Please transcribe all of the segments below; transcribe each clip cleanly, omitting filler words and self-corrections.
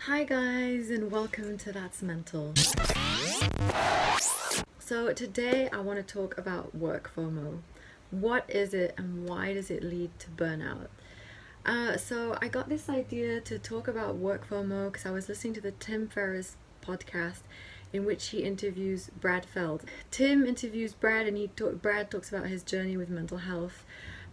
Hi guys, and welcome to That's Mental. So today I want to talk about work FOMO. What is it and why does it lead to burnout? So I got this idea to talk about work FOMO because I was listening to the Tim Ferriss podcast in which he interviews Brad Feld. Tim interviews Brad and Brad talks about his journey with mental health,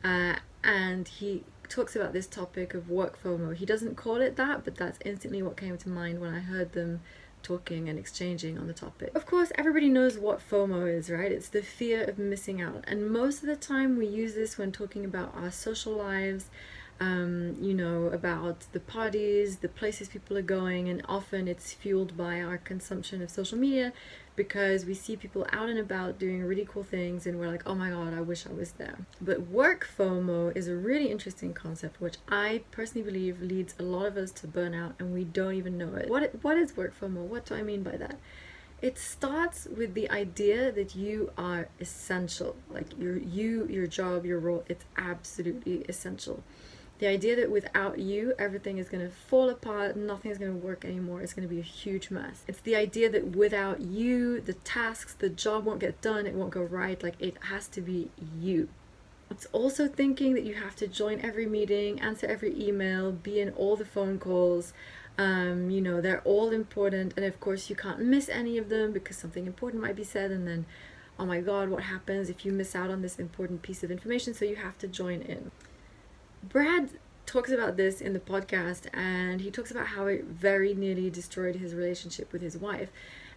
and he talks about this topic of work FOMO. He doesn't call it that, but that's instantly what came to mind when I heard them talking and exchanging on the topic. Of course, everybody knows what FOMO is, right? It's the fear of missing out. And most of the time we use this when talking about our social lives, about the parties, the places people are going, and often it's fueled by our consumption of social media because we see people out and about doing really cool things and we're like, oh my god, I wish I was there. But work FOMO is a really interesting concept which I personally believe leads a lot of us to burnout and we don't even know it. What is work FOMO? What do I mean by that? It starts with the idea that you are essential. Like your job, your role, it's absolutely essential. The idea that without you, everything is going to fall apart, nothing is going to work anymore, it's going to be a huge mess. It's the idea that without you, the tasks, the job won't get done, it won't go right, like it has to be you. It's also thinking that you have to join every meeting, answer every email, be in all the phone calls. They're all important, and of course you can't miss any of them because something important might be said, and then, oh my god, what happens if you miss out on this important piece of information, so you have to join in. Brad talks about this in the podcast, and he talks about how it very nearly destroyed his relationship with his wife.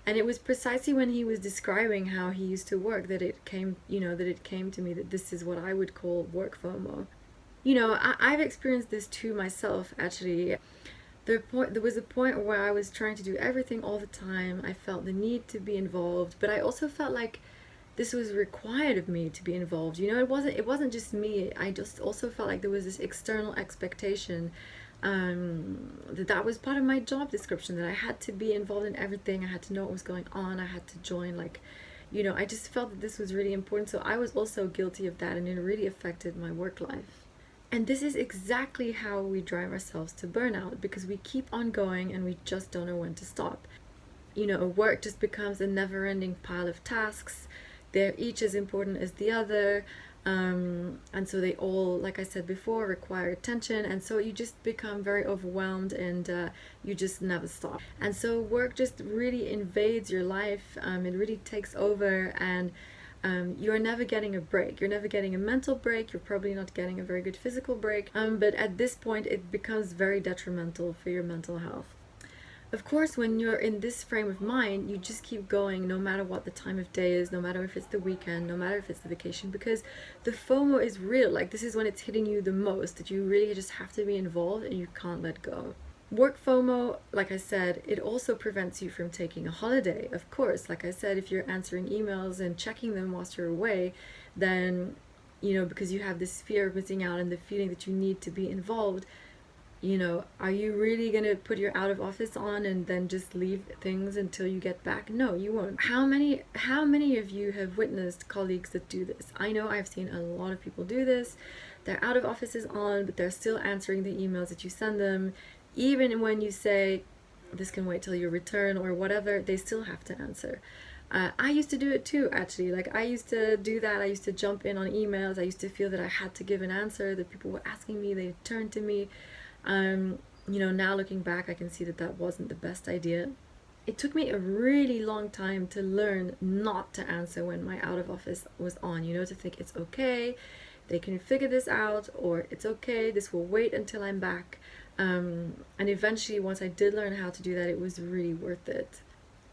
And it was precisely when he was describing how he used to work that it came to me that this is what I would call work FOMO. I've experienced this too myself, actually. There was a point where I was trying to do everything all the time. I felt the need to be involved, but I also felt like this was required of me to be involved. It wasn't just me. I just also felt like there was this external expectation, that was part of my job description, that I had to be involved in everything. I had to know what was going on. I had to join, I just felt that this was really important. So I was also guilty of that, and it really affected my work life. And this is exactly how we drive ourselves to burnout, because we keep on going and we just don't know when to stop. Work just becomes a never-ending pile of tasks. They're each as important as the other, and so they all, like I said before, require attention, and so you just become very overwhelmed, and you just never stop. And so work just really invades your life. It really takes over, and you're never getting a break. You're never getting a mental break. You're probably not getting a very good physical break, but at this point it becomes very detrimental for your mental health. Of course, when you're in this frame of mind, you just keep going no matter what the time of day is, no matter if it's the weekend, no matter if it's the vacation, because the FOMO is real. Like, this is when it's hitting you the most, that you really just have to be involved and you can't let go. Work FOMO, like I said, it also prevents you from taking a holiday. Of course, like I said, if you're answering emails and checking them whilst you're away, then, because you have this fear of missing out and the feeling that you need to be involved, are you really going to put your out of office on and then just leave things until you get back? No, you won't. How many of you have witnessed colleagues that do this? I know I've seen a lot of people do this. Their out of office is on, but they're still answering the emails that you send them. Even when you say, this can wait till you return or whatever, they still have to answer. I used to do it too, actually. Like, I used to do that. I used to jump in on emails. I used to feel that I had to give an answer, that people were asking me, they turned to me. Now looking back, I can see that wasn't the best idea. It took me a really long time to learn not to answer when my out of office was on, to think it's okay, they can figure this out, or it's okay, this will wait until I'm back. And eventually, once I did learn how to do that, it was really worth it.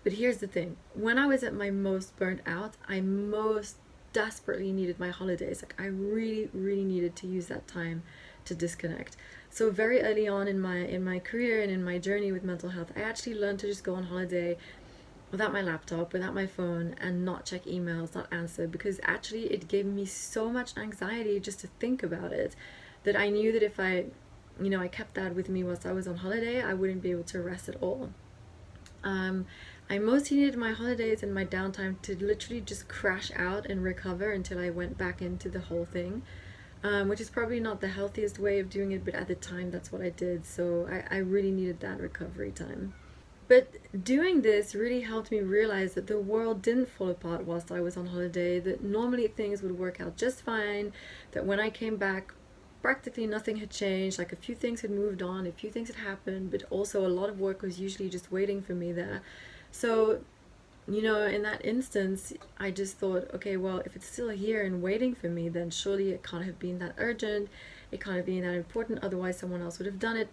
But here's the thing. When I was at my most burnt out, I most desperately needed my holidays. Like, I really, really needed to use that time to disconnect. So very early on in my career and in my journey with mental health, I actually learned to just go on holiday without my laptop, without my phone, and not check emails, not answer, because actually it gave me so much anxiety just to think about it, that I knew that if I kept that with me whilst I was on holiday, I wouldn't be able to rest at all. I mostly needed my holidays and my downtime to literally just crash out and recover until I went back into the whole thing. which is probably not the healthiest way of doing it, but at the time that's what I did. So I really needed that recovery time. But doing this really helped me realize that the world didn't fall apart whilst I was on holiday, that normally things would work out just fine, that when I came back, practically nothing had changed, like a few things had moved on, a few things had happened, but also a lot of work was usually just waiting for me there. So, in that instance, I just thought, okay, well, if it's still here and waiting for me, then surely it can't have been that urgent, it can't have been that important, otherwise someone else would have done it.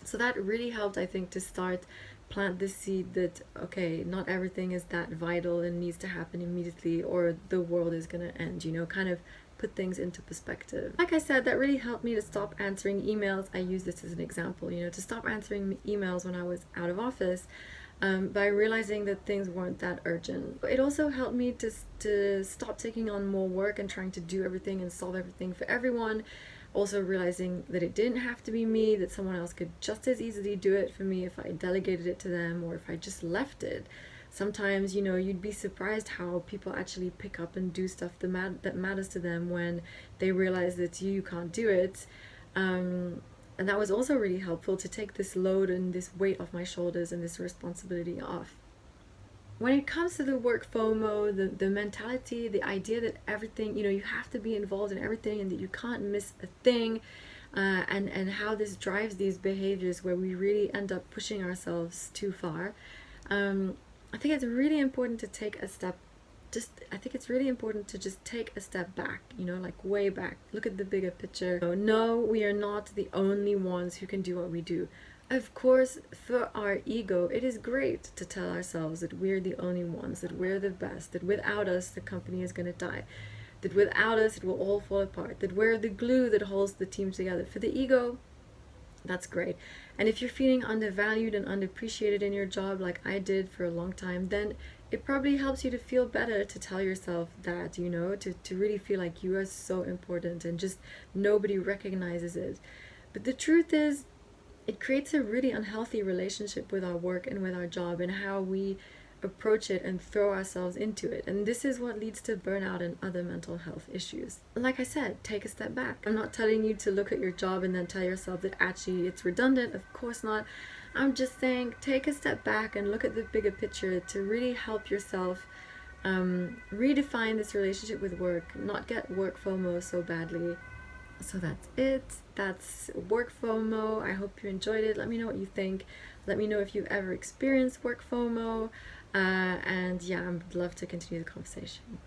So that really helped, I think, to start plant this seed that, okay, not everything is that vital and needs to happen immediately or the world is going to end, kind of put things into perspective. Like I said, that really helped me to stop answering emails. I use this as an example, to stop answering emails when I was out of office, by realizing that things weren't that urgent. It also helped me to stop taking on more work and trying to do everything and solve everything for everyone. Also realizing that it didn't have to be me, that someone else could just as easily do it for me if I delegated it to them or if I just left it. Sometimes, you'd be surprised how people actually pick up and do stuff that matters to them when they realize that you can't do it. And that was also really helpful to take this load and this weight off my shoulders and this responsibility off. When it comes to the work FOMO, the mentality, the idea that everything, you have to be involved in everything and that you can't miss a thing, and how this drives these behaviors where we really end up pushing ourselves too far, I think it's really important to take a step. I think it's really important to just take a step back, like way back. Look at the bigger picture. No, we are not the only ones who can do what we do. Of course, for our ego, it is great to tell ourselves that we're the only ones, that we're the best, that without us, the company is going to die, that without us, it will all fall apart, that we're the glue that holds the team together. For the ego, that's great. And if you're feeling undervalued and unappreciated in your job, like I did for a long time, then it probably helps you to feel better to tell yourself that, to really feel like you are so important and just nobody recognizes it. But the truth is, it creates a really unhealthy relationship with our work and with our job and how we approach it and throw ourselves into it. And this is what leads to burnout and other mental health issues. Like I said, take a step back. I'm not telling you to look at your job and then tell yourself that actually it's redundant. Of course not. I'm just saying take a step back and look at the bigger picture to really help yourself redefine this relationship with work, not get work FOMO so badly. So that's it. That's work FOMO. I hope you enjoyed it. Let me know what you think. Let me know if you've ever experienced work FOMO. And yeah, I'd love to continue the conversation.